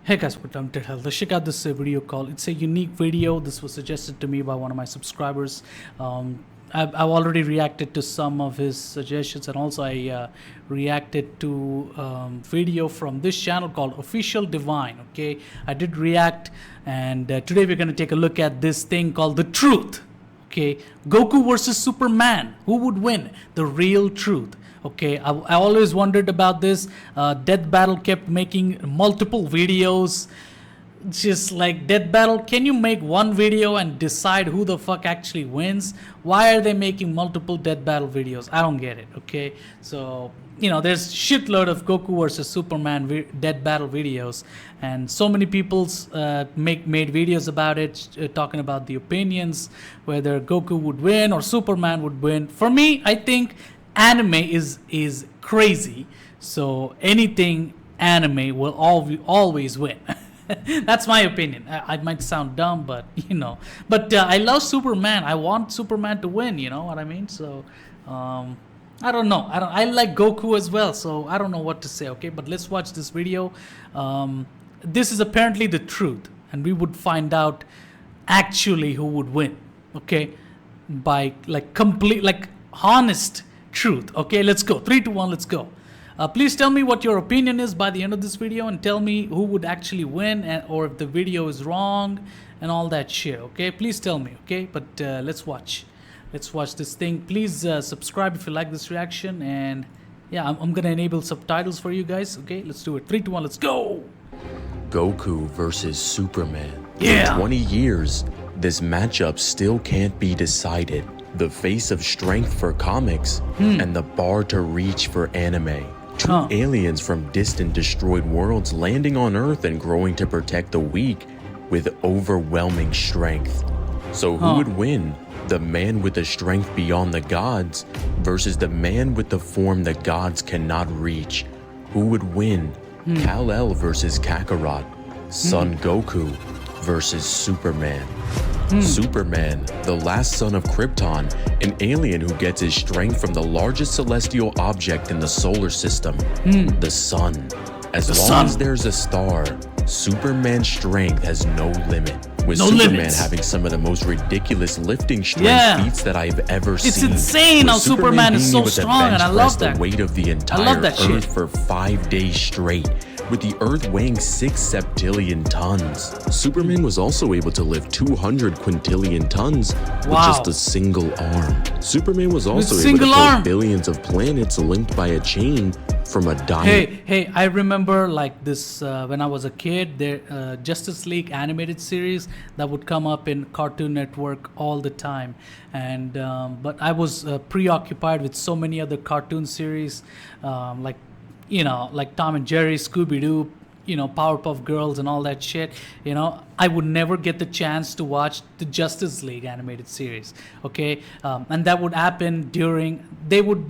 Hey guys, what I'm Ted. Let's check out this video called. It's a unique video. This was suggested to me by one of my subscribers. I've already reacted to some of his suggestions, and also I reacted to video from this channel called Officialdivine. Okay, I did react, and today we're going to take a look at this thing called the truth. Okay, Goku versus Superman. Who would win? The real truth. Okay, I always wondered about this. Death Battle kept making multiple videos. Just like Death Battle, can you make one video and decide who the fuck actually wins? Why are they making multiple Death Battle videos? I don't get it. Okay, so there's shitload of Goku versus Superman Death Battle videos, and so many people's made videos about it, talking about the opinions whether Goku would win or Superman would win. For me, I think anime is crazy, so anything anime will always win. That's my opinion. I might sound dumb, but I love Superman. I want Superman to win. You know what I mean? So I don't know. I like Goku as well, so I don't know what to say. Okay, but let's watch this video. This is apparently the truth, and we would find out actually who would win. Okay, by complete honest truth. Okay, let's go. 3, 2, 1, let's go. Please tell me what your opinion is by the end of this video, and tell me who would actually win, or if the video is wrong and all that shit. Okay, please tell me. Okay, but let's watch this thing. Please subscribe if you like this reaction, and yeah, I'm gonna enable subtitles for you guys. Okay, let's do it. 3, 2, 1, let's go. Goku versus Superman. Yeah. For 20 years, this matchup still can't be decided. The face of strength for comics and the bar to reach for anime. Two aliens from distant destroyed worlds landing on Earth and growing to protect the weak with overwhelming strength. So who would win? The man with the strength beyond the gods versus the man with the form the gods cannot reach. Who would win? Kal-El versus Kakarot. Son Goku versus Superman. Superman, the last son of Krypton, an alien who gets his strength from the largest celestial object in the solar system, the sun. As long as there's a star, Superman's strength has no limit. With Superman having some of the most ridiculous lifting strength feats that I've ever seen. It's insane how Superman is so strong, and I love that. The weight of the entire Earth for 5 days straight, with the Earth weighing 6 septillion tons. Superman was also able to lift 200 quintillion tons with just a single arm. Superman was also able to kill billions of planets linked by a chain from a diamond. Hey, I remember like this when I was a kid, there Justice League animated series that would come up in Cartoon Network all the time, and but I was preoccupied with so many other cartoon series, like Tom and Jerry, Scooby-Doo, Powerpuff Girls and all that shit. I would never get the chance to watch the Justice League animated series. Okay, and that would happen during, they would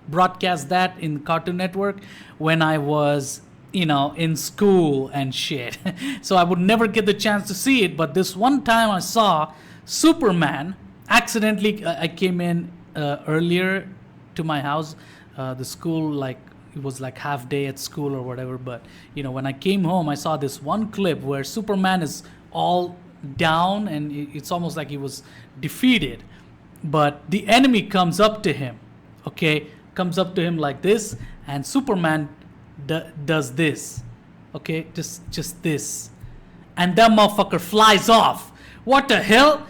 broadcast that in Cartoon Network when I was in school and shit. So I would never get the chance to see it. But this one time I saw Superman accidentally. I came in earlier to my house. The school, it was like half day at school or whatever, but when I came home, I saw this one clip where Superman is all down and it's almost like he was defeated, but the enemy comes up to him, comes up to him like this, and Superman does this, just this, and that motherfucker flies off. What the hell?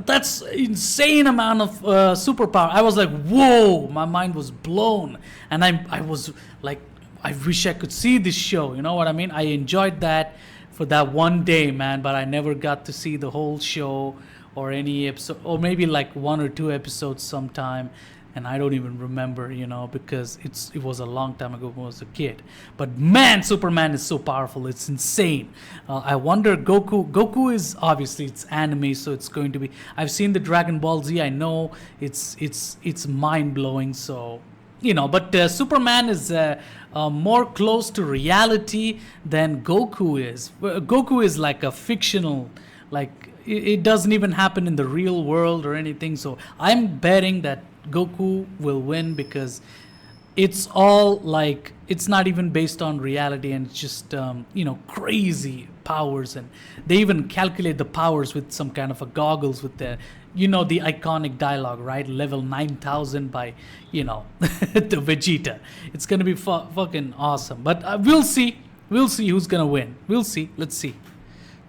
That's insane amount of superpower. I was like, whoa, my mind was blown, and I was like, I wish I could see this show. You know what I mean? I enjoyed that for that one day, man, but I never got to see the whole show or any episode, or maybe like 1 or 2 episodes sometime, and I don't even remember, because it was a long time ago when I was a kid. But man, Superman is so powerful, it's insane. I wonder, Goku is obviously, it's anime, so it's going to be, I've seen the Dragon Ball Z, I know it's mind-blowing, so but Superman is more close to reality than Goku is. Goku is like a fictional, it doesn't even happen in the real world or anything, so I'm betting that Goku will win, because it's all like it's not even based on reality, and it's just crazy powers, and they even calculate the powers with some kind of a goggles with the the iconic dialogue, right? Level 9,000 by the Vegeta. It's gonna be fucking awesome, but we'll see who's gonna win. Let's see.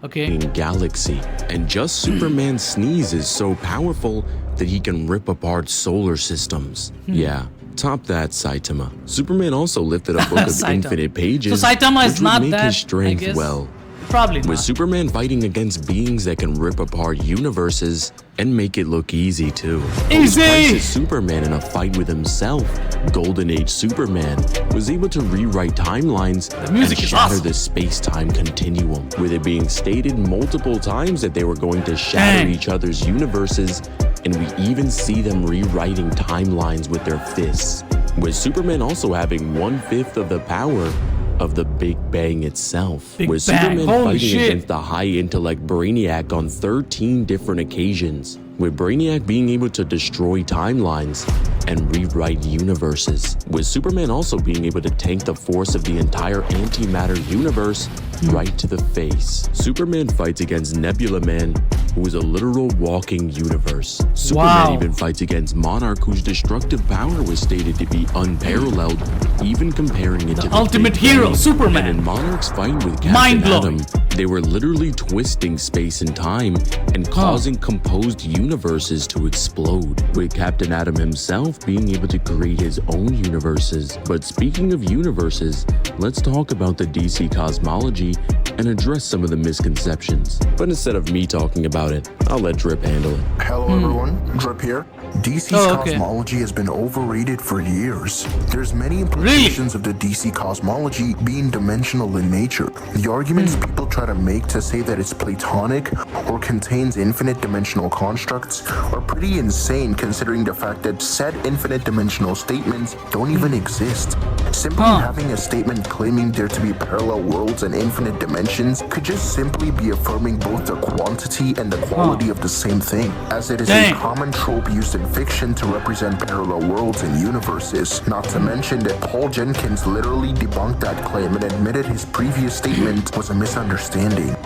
Okay. Galaxy, and just Superman's sneeze is so powerful that he can rip apart solar systems. Yeah, top that, Saitama. Superman also lifted a book of infinite pages, so Saitama is which not would make that, his strength I guess. well. Probably not. With Superman fighting against beings that can rip apart universes and make it look easy too. Easy! Versus Superman in a fight with himself, Golden Age Superman was able to rewrite timelines and shatter the space-time continuum, with it being stated multiple times that they were going to shatter each other's universes, and we even see them rewriting timelines with their fists, with Superman also having 1/5 of the power of the Big Bang itself, with Superman fighting against the high-intellect Brainiac on 13 different occasions, with Brainiac being able to destroy timelines and rewrite universes, with Superman also being able to tank the force of the entire antimatter universe right to the face. Superman fights against Nebula Man, who is a literal walking universe. Superman even fights against Monarch, whose destructive power was stated to be unparalleled, even comparing it to the ultimate hero, Superman. And in Monarch's fight with Captain Atom, they were literally twisting space and time and causing composed universes to explode, with Captain Atom himself being able to create his own universes. But speaking of universes, let's talk about the DC cosmology and address some of the misconceptions. But instead of me talking about it, I'll let Drip handle it. Hello everyone, Drip here. DC's cosmology has been overrated for years. There's many implications of the DC cosmology being dimensional in nature. The arguments people try to make to say that it's platonic or contains infinite dimensional constructs are pretty insane, considering the fact that said infinite dimensional statements don't even exist. Simply having a statement claiming there to be parallel worlds and infinite dimensions could just simply be affirming both the quantity and the quality of the same thing, as it is a common trope used in fiction to represent parallel worlds and universes. Not to mention that Paul Jenkins literally debunked that claim and admitted his previous statement was a misunderstanding.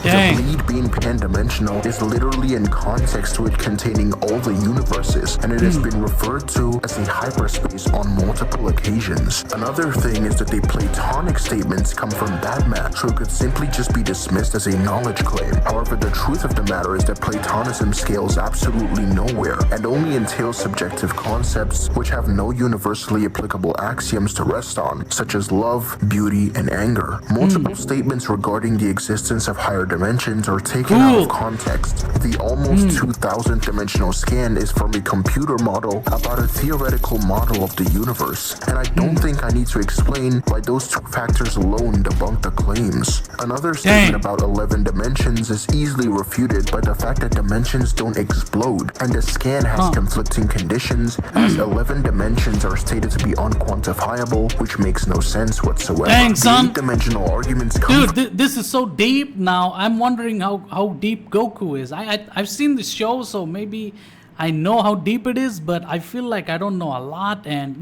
The bleed being pan-dimensional is literally in context to it containing all the universes, and it has been referred to as a hyperspace on multiple occasions. Another thing is that the platonic statements come from Batman, so it could simply just be dismissed as a knowledge claim. However, the truth of the matter is that Platonism scales absolutely nowhere, and only entails subjective concepts which have no universally applicable axioms to rest on, such as love, beauty, and anger. Multiple statements regarding the existence of higher dimensions are taken out of context. The almost 2,000th dimensional scan is from a computer model about a theoretical model of the universe, and I don't think I need to explain why those two factors alone debunk the claims. Another statement about 11 dimensions is easily refuted by the fact that dimensions don't explode, and the scan has conflicting conditions, as 11 dimensions are stated to be unquantifiable, which makes no sense whatsoever. The eight-dimensional arguments come this is so deep now. I'm wondering how deep Goku is. I've seen the show, so maybe I know how deep it is, but I feel like I don't know a lot, and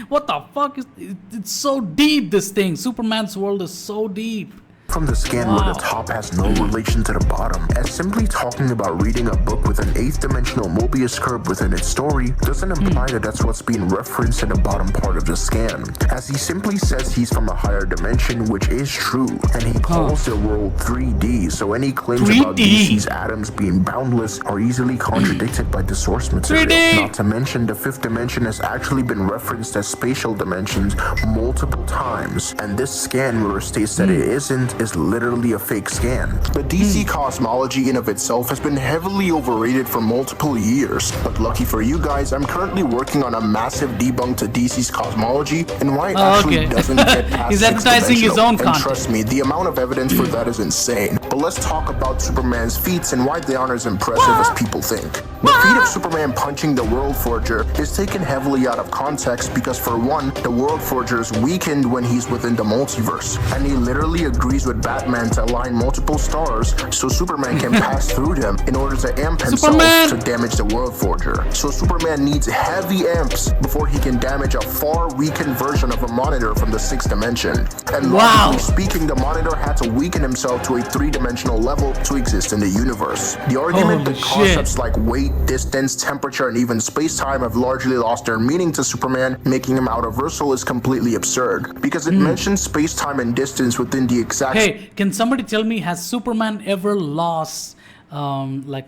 what the fuck is it's so deep, this thing. Superman's world is so deep. From the scan where the top has no relation to the bottom, as simply talking about reading a book with an 8th dimensional Mobius curve within its story doesn't imply that that's what's being referenced in the bottom part of the scan, as he simply says he's from a higher dimension, which is true, and he calls the world 3D, so any claims about DC's atoms being boundless are easily contradicted by the source material. Not to mention the 5th dimension has actually been referenced as spatial dimensions multiple times, and this scan mirror states that it isn't is literally a fake scan. The DC cosmology in of itself has been heavily overrated for multiple years, but lucky for you guys, I'm currently working on a massive debunk to DC's cosmology and why it actually doesn't get past He's advertising his own content. And trust me, the amount of evidence for that is insane. But let's talk about Superman's feats and why they aren't as impressive as people think. The feat of Superman punching the World Forger is taken heavily out of context because, for one, the World Forger is weakened when he's within the multiverse, and he literally agrees with Batman to align multiple stars so Superman can pass through them in order to amp himself to damage the World Forger. So Superman needs heavy amps before he can damage a far weakened version of a monitor from the 6th dimension. And logically speaking, the monitor had to weaken himself to a 3-dimensional level to exist in the universe. The argument that concepts like weight, distance, temperature, and even space-time have largely lost their meaning to Superman, making him outer-versal, is completely absurd, because it mentions space-time and distance within the exact... Hey, can somebody tell me, has Superman ever lost, like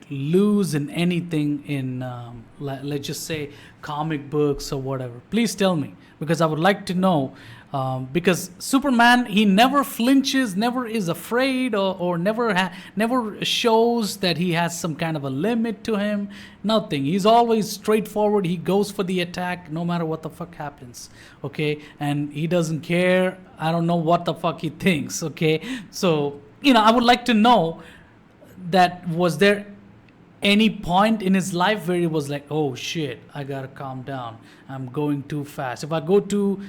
lose in anything in, let's just say, comic books or whatever? Please tell me, because I would like to know. Because Superman, he never flinches, never is afraid, or never shows that he has some kind of a limit to him. Nothing. He's always straightforward. He goes for the attack no matter what the fuck happens. Okay? And he doesn't care. I don't know what the fuck he thinks. Okay? So, I would like to know that, was there any point in his life where he was like, oh shit, I gotta calm down, I'm going too fast, if I do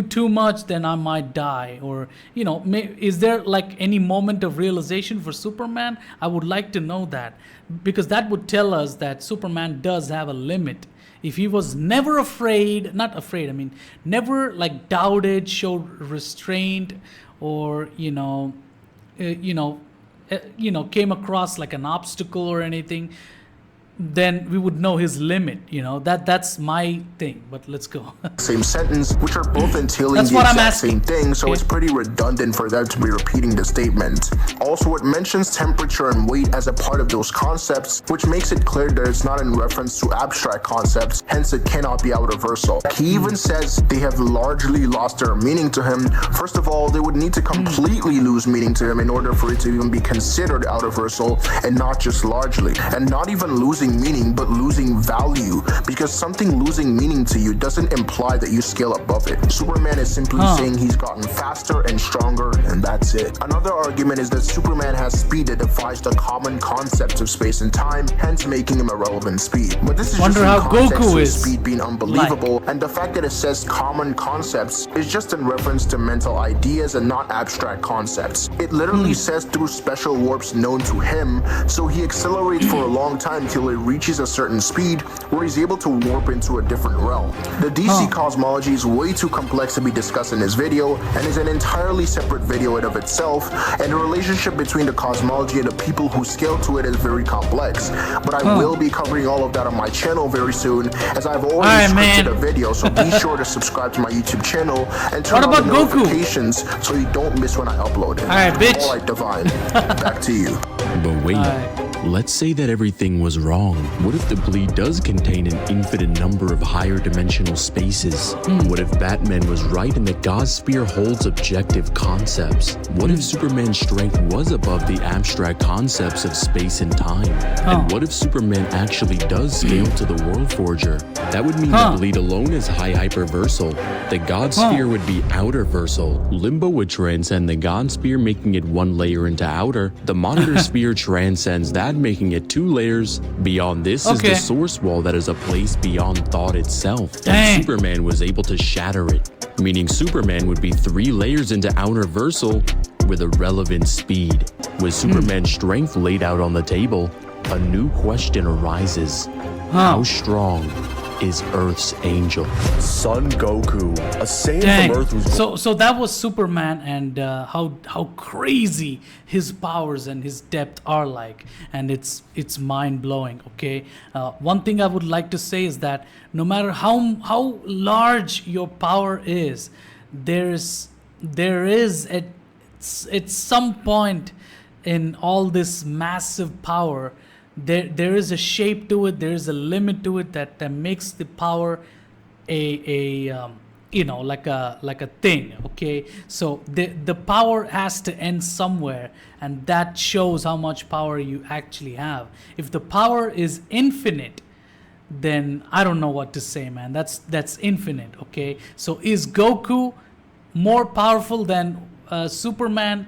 too much, then I might die, or is there like any moment of realization for Superman? I would like to know that, because that would tell us that Superman does have a limit. If he was never never like doubted, showed restraint, or came across like an obstacle or anything, then we would know his limit. That's my thing. But let's go. Same sentence, which are both entailing the exact same thing, so it's pretty redundant for them to be repeating the statement. Also, it mentions temperature and weight as a part of those concepts, which makes it clear that it's not in reference to abstract concepts, hence it cannot be outer-versal. He even says they have largely lost their meaning to him. First of all, they would need to completely lose meaning to him in order for it to even be considered outer-versal, and not just largely. And not even losing meaning, but losing value, because something losing meaning to you doesn't imply that you scale above it. Superman is simply saying he's gotten faster and stronger, and that's it. Another argument is that Superman has speed that defies the common concepts of space and time, hence making him a relevant speed. But this is just in context to his speed being unbelievable, and the fact that it says common concepts is just in reference to mental ideas and not abstract concepts. It literally says through special warps known to him, so he accelerates for a long time till it reaches a certain speed where he's able to warp into a different realm. The DC cosmology is way too complex to be discussed in this video, and is an entirely separate video in of itself, and the relationship between the cosmology and the people who scale to it is very complex. But I will be covering all of that on my channel very soon, as I've already scripted a video, so be sure to subscribe to my YouTube channel and turn on the notifications so you don't miss when I upload it. Alright, bitch. Alright, Divine, back to you. But wait, let's say that everything was wrong. What if the bleed does contain an infinite number of higher dimensional spaces? What if Batman was right and the God Sphere holds objective concepts? What if Superman's strength was above the abstract concepts of space and time? And what if Superman actually does scale to the World Forger? That would mean the bleed alone is high hyperversal. The God Sphere would be outer-versal. Limbo would transcend the God Sphere, making it one layer into outer. The Monitor Sphere transcends that, making it 2 layers. Beyond this is the Source Wall, that is a place beyond thought itself. And Superman was able to shatter it, meaning Superman would be 3 layers into outer-versal with a relevant speed. With Superman's strength laid out on the table, a new question arises. How strong is Earth's angel? Son Goku, a Saiyan from Earth was... So that was Superman, and how crazy his powers and his depth are like, and it's mind-blowing. Okay, one thing I would like to say is that no matter how large your power is, there is at some point in all this massive power, there is a shape to it, there is a limit to it that makes the power like a thing. Okay, so the power has to end somewhere, and that shows how much power you actually have. If the power is infinite, then I don't know what to say, man. That's infinite. Okay, so is Goku more powerful than Superman,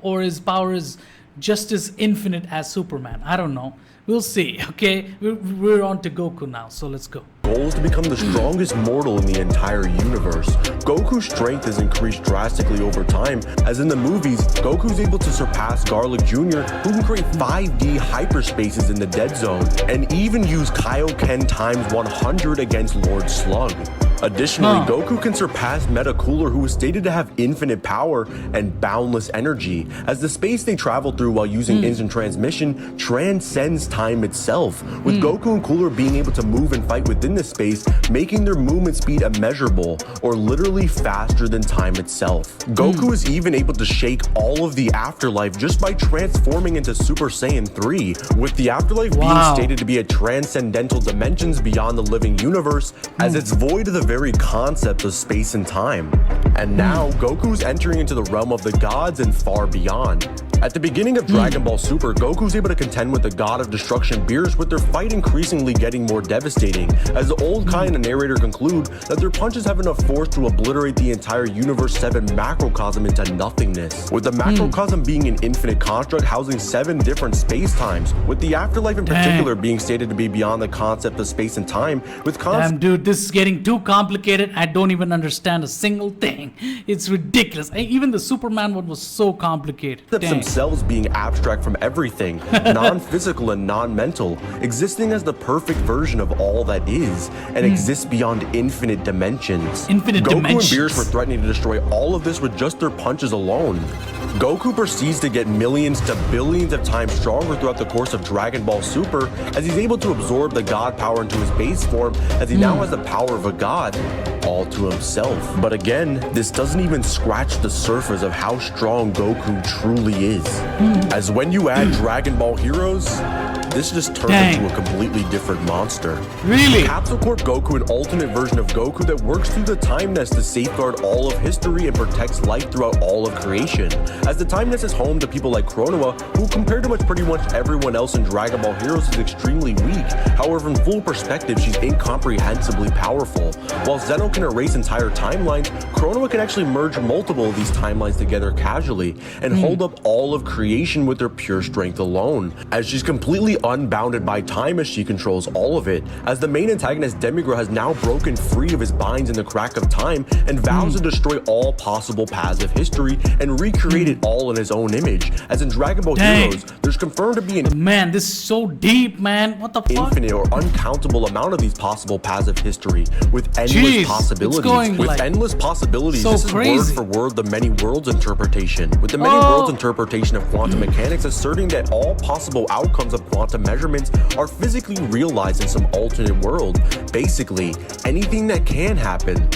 or his power is just as infinite as Superman? I don't know. We'll see. Okay, we're on to Goku now, so let's go. goal is to become the strongest mortal in the entire universe. Goku's strength has increased drastically over time, as in the movies, Goku's able to surpass Garlic Jr., who can create 5D hyperspaces in the dead zone, and even use Kaioken times 100 against Lord Slug. Additionally, Goku can surpass Metacooler, who is stated to have infinite power and boundless energy, as the space they travel through while using instant transmission transcends time itself, with Goku and Cooler being able to move and fight within this space, making their movement speed immeasurable, or literally faster than time itself. Goku is even able to shake all of the afterlife just by transforming into Super Saiyan 3, with the afterlife being stated to be a transcendental dimensions beyond the living universe, as it's void of the very concept of space and time. And now, Goku's entering into the realm of the gods and far beyond. At the beginning of Dragon Ball Super, Goku's able to contend with the God of Destruction Beerus, with their fight increasingly getting more devastating, as the old Kai and the narrator conclude that their punches have enough force to obliterate the entire Universe 7 macrocosm into nothingness, with the macrocosm being an infinite construct housing 7 different space-times, with the afterlife in particular being stated to be beyond the concept of space and time, with Damn, dude, this is getting too complicated. I don't even understand a single thing. It's ridiculous. Even the Superman one was so complicated. Themselves being abstract from everything, non-physical and non-mental, existing as the perfect version of all that is, and exists beyond infinite dimensions. Goku and Beerus were threatening to destroy all of this with just their punches alone. Goku proceeds to get millions to billions of times stronger throughout the course of Dragon Ball Super, as he's able to absorb the god power into his base form, as he now has the power of a god all to himself. But again, this doesn't even scratch the surface of how strong Goku truly is. As when you add Dragon Ball Heroes, this just turns into a completely different monster. Really? Capsule Corp Goku, an alternate version of Goku that works through the Time Nest to safeguard all of history and protects life throughout all of creation. As the Time Nest is home to people like Chronoa, who compared to pretty much everyone else in Dragon Ball Heroes is extremely weak. However, in full perspective, she's incomprehensibly powerful. While Zeno can erase entire timelines, Chronoa can actually merge multiple of these timelines together casually and hold up all of creation with her pure strength alone, as she's completely unbounded by time as she controls all of it, as the main antagonist Demigra has now broken free of his binds in the crack of time and vows to destroy all possible paths of history and recreate it all in his own image, as in Dragon Ball Heroes, there's confirmed to be an man, this is so deep, man. What the fuck? Infinite or uncountable amount of these possible paths of history, with endless possibilities. With endless possibilities, so this is crazy. word for word the many worlds interpretation, with the many worlds interpretation of quantum mechanics asserting that all possible outcomes of quantum measurements are physically realized in some alternate world. Basically, anything that can happen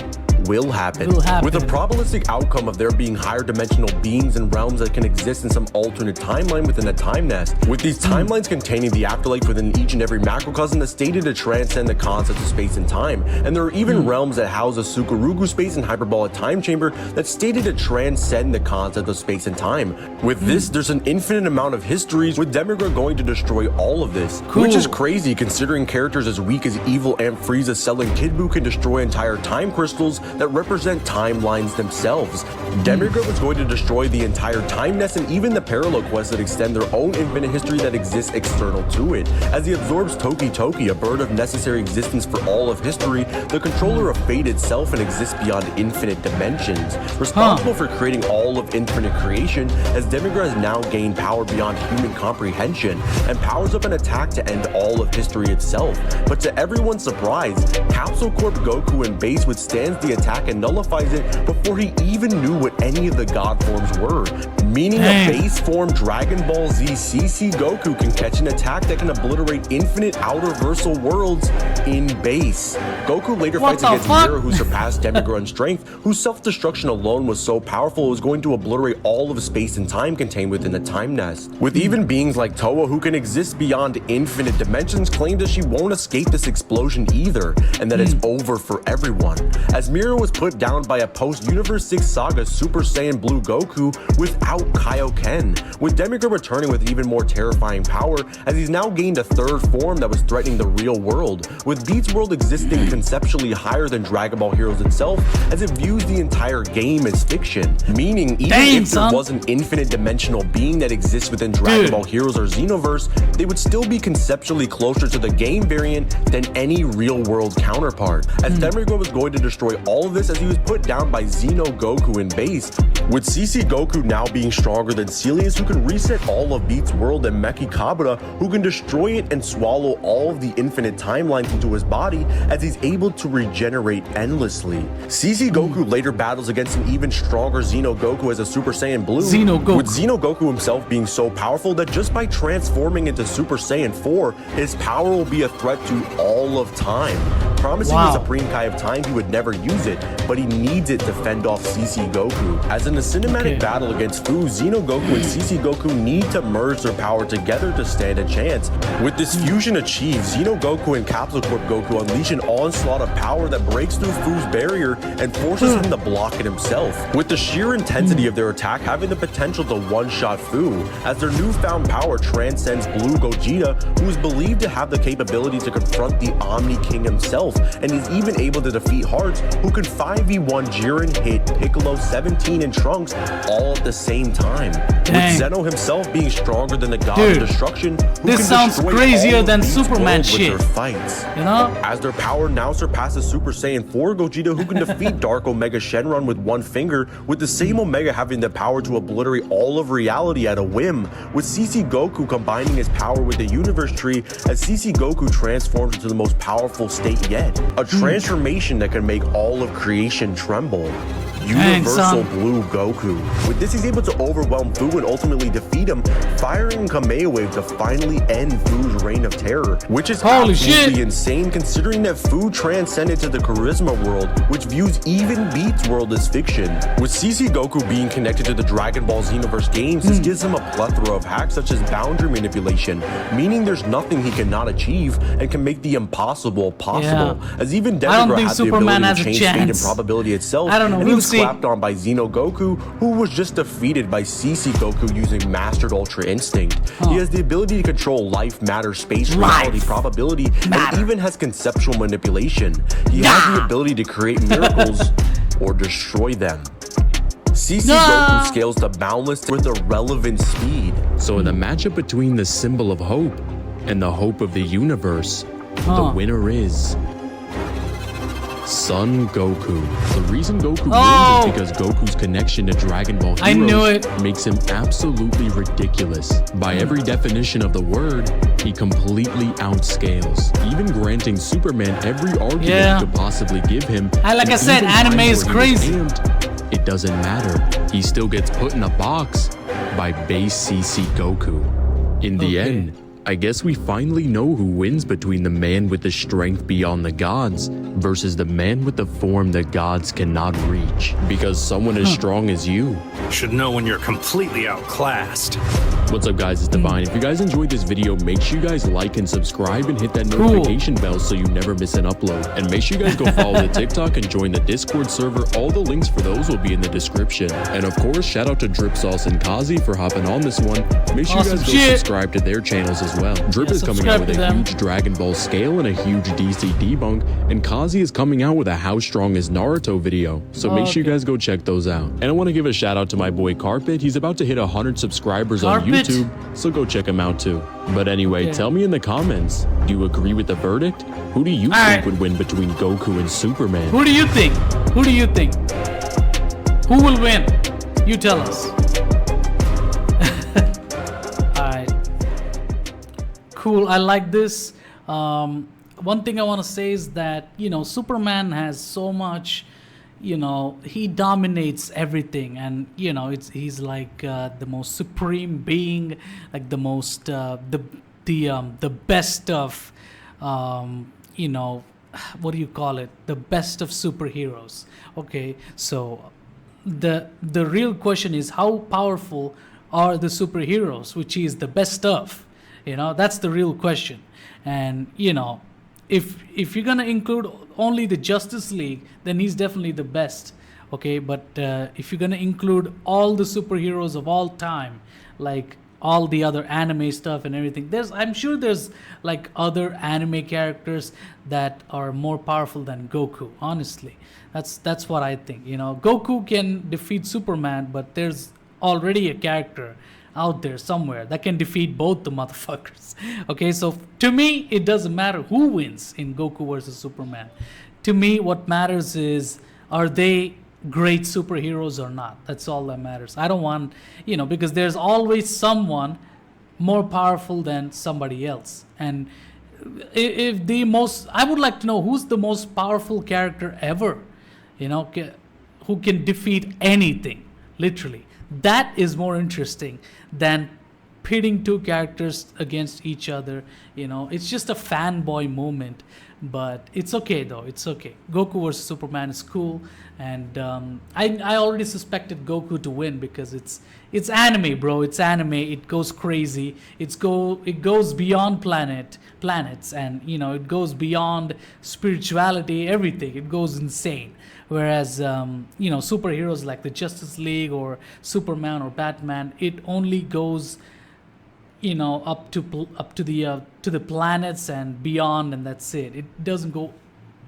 will happen, with a probabilistic outcome of there being higher dimensional beings and realms that can exist in some alternate timeline within a time nest, with these timelines containing the afterlife within each and every macrocosm that's stated to transcend the concept of space and time. And there are even realms that house a Sukarugu space and hyperbolic time chamber that's stated to transcend the concept of space and time. With this, there's an infinite amount of histories, with Demigra going to destroy all of this, which is crazy considering characters as weak as evil Aunt Frieza selling Kid Buu can destroy entire time crystals that represent timelines themselves. Demigra was going to destroy the entire time nest and even the parallel quests that extend their own infinite history that exists external to it, as he absorbs Toki Toki, a bird of necessary existence for all of history, the controller of fate itself, and exists beyond infinite dimensions, responsible for creating all of infinite creation, as Demigra has now gained power beyond human comprehension and powers up an attack to end all of history itself. But to everyone's surprise, Capsule Corp Goku in base withstands the attack and nullifies it before he even knew what any of the god forms were, meaning a base form Dragon Ball Z CC Goku can catch an attack that can obliterate infinite outer-versal worlds in base. Goku later fights against Mira, who surpassed Demigra in strength, whose self-destruction alone was so powerful it was going to obliterate all of space and time contained within the time nest. With even beings like Toa, who can exist beyond infinite dimensions, claim that she won't escape this explosion either, and that it's over for everyone, as Mira was put down by a post-Universe 6 Saga Super Saiyan Blue Goku without Kaioken, with Demigod returning with even more terrifying power as he's now gained a third form that was threatening the real world, with Beats World existing conceptually higher than Dragon Ball Heroes itself as it views the entire game as fiction, meaning even if there was an infinite dimensional being that exists within Dragon Ball Heroes or Xenoverse, they would still be conceptually closer to the game variant than any real world counterpart, as Demigod was going to destroy all of this as he was put down by Xeno Goku in base, with CC Goku now being stronger than Celius, who can reset all of Beats World, and Meki Kabura, who can destroy it and swallow all of the infinite timelines into his body as he's able to regenerate endlessly. CC Goku later battles against an even stronger Xeno Goku as a Super Saiyan Blue, with Xeno Goku himself being so powerful that just by transforming into Super Saiyan 4, his power will be a threat to all of time, promising the Supreme Kai of Time he would never use it, but he needs it to fend off CC Goku. As in a cinematic battle against Fu, Xeno Goku and CC Goku need to merge their power together to stand a chance. With this fusion achieved, Xeno Goku and Capsule Corp Goku unleash an onslaught of power that breaks through Fu's barrier and forces him to block it himself, with the sheer intensity of their attack having the potential to one-shot Fu, as their newfound power transcends Blue Gogeta, who is believed to have the capability to confront the Omni King himself, and is even able to defeat Hearts, who can 5v1 Jiren, Hit, Piccolo, 17, and Trunks all at the same time. With Zeno himself being stronger than the God of Destruction, who this can sounds destroy crazier all than Beats Superman World shit. with their fights. You know? As their power now surpasses Super Saiyan 4 Gogeta, who can defeat Dark Omega Shenron with one finger, with the same Omega having the power to obliterate all of reality at a whim, with CC Goku combining his power with the Universe Tree as CC Goku transforms into the most powerful state yet. A transformation that can make all of creation tremble. Universal Blue Goku. With this, he's able to overwhelm Fu and ultimately defeat him, firing Kamea Wave to finally end Fu's reign of terror, which is absolutely insane considering that Fu transcended to the Charisma world, which views even Beats World as fiction. With CC Goku being connected to the Dragon Ball Xenoverse games, this gives him a plethora of hacks such as boundary manipulation, meaning there's nothing he cannot achieve and can make the impossible possible, as even Demigod had the ability to change fate and probability itself, and he was clapped on by Xeno Goku, who was just defeated by CC Goku using Mastered Ultra Instinct. He has the ability to control life, matter, space, reality, probability, and even has conceptual manipulation. He has the ability to create miracles or destroy them. CC Goku scales to boundless with irrelevant speed. So in the matchup between the symbol of hope and the hope of the universe, the winner is Son Goku. The reason Goku wins is because Goku's connection to Dragon Ball Heroes makes him absolutely ridiculous. By every definition of the word, he completely outscales, even granting Superman every argument he could possibly give him. Like I said, anime is crazy. It doesn't matter. He still gets put in a box by base CC Goku. In the end, I guess we finally know who wins between the man with the strength beyond the gods versus the man with the form the gods cannot reach. Because someone as strong as you should know when you're completely outclassed. What's up, guys? It's Divine. If you guys enjoyed this video, make sure you guys like and subscribe and hit that notification bell so you never miss an upload. And make sure you guys go follow the TikTok and join the Discord server. All the links for those will be in the description. And of course, shout out to Drip Sauce and Kazi for hopping on this one. Make sure you guys go subscribe to their channels as well. Drip is coming out with a huge Dragon Ball scale and a huge DC debunk, and Kazi is coming out with a How Strong is Naruto video. So make sure you guys go check those out. And I want to give a shout out to my boy Carpet. He's about to hit 100 subscribers on YouTube, so go check him out too. But anyway, tell me in the comments, do you agree with the verdict? Who do you think would win between Goku and Superman? Who do you think? Who do you think? Who will win? You tell us. Cool, I like this. One thing I want to say is that, you know, Superman has so much, you know, he dominates everything, and you know, he's like the most supreme being, like the most the best of you know, what do you call it, the best of superheroes. Okay, so the real question is, how powerful are the superheroes, which is the best of? You know, that's the real question. And you know, if you're gonna include only the Justice League, then he's definitely the best. Okay, but if you're gonna include all the superheroes of all time, like all the other anime stuff and everything, I'm sure there's like other anime characters that are more powerful than Goku. Honestly, that's what I think. You know, Goku can defeat Superman, but there's already a character out there somewhere that can defeat both the motherfuckers. Okay, so to me, it doesn't matter who wins in Goku versus Superman. To me, what matters is, are they great superheroes or not? That's all that matters. I don't want, because there's always someone more powerful than somebody else. And if I would like to know who's the most powerful character ever, who can defeat anything, literally. That is more interesting than pitting two characters against each other. It's just a fanboy moment, but it's okay though. It's okay. Goku versus Superman is cool, and I already suspected Goku to win because it's anime, bro. It's anime. It goes crazy. It goes beyond planets, and it goes beyond spirituality. Everything. It goes insane. Whereas superheroes like the Justice League or Superman or Batman, it only goes up to the planets and beyond, and that's it. It doesn't go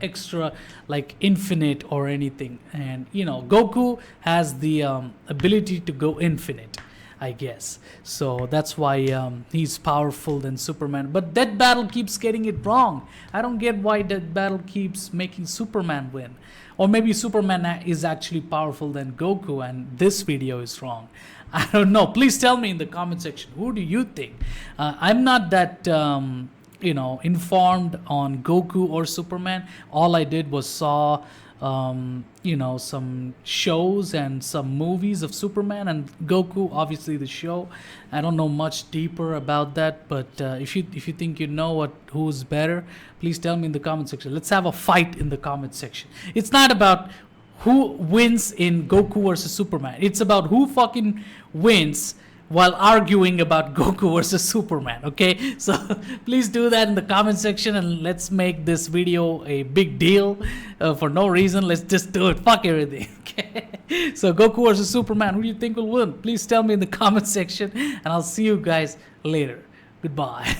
extra like infinite or anything. And Goku has the ability to go infinite, I guess. So that's why he's powerful than Superman. But Death Battle keeps getting it wrong. I don't get why Death Battle keeps making Superman win. Or maybe Superman is actually powerful than Goku and this video is wrong. I don't know. Please tell me in the comment section. Who do you think? I'm not that informed on Goku or Superman. All I did was saw some shows and some movies of Superman and Goku, obviously the show. I don't know much deeper about that, but if you think who's better, please tell me in the comment section. Let's have a fight in the comment section. It's not about who wins in Goku versus Superman. It's about who fucking wins while arguing about Goku versus Superman, okay? So please do that in the comment section and let's make this video a big deal for no reason. Let's just do it. Fuck everything, okay? So Goku versus Superman, who do you think will win? Please tell me in the comment section and I'll see you guys later. Goodbye.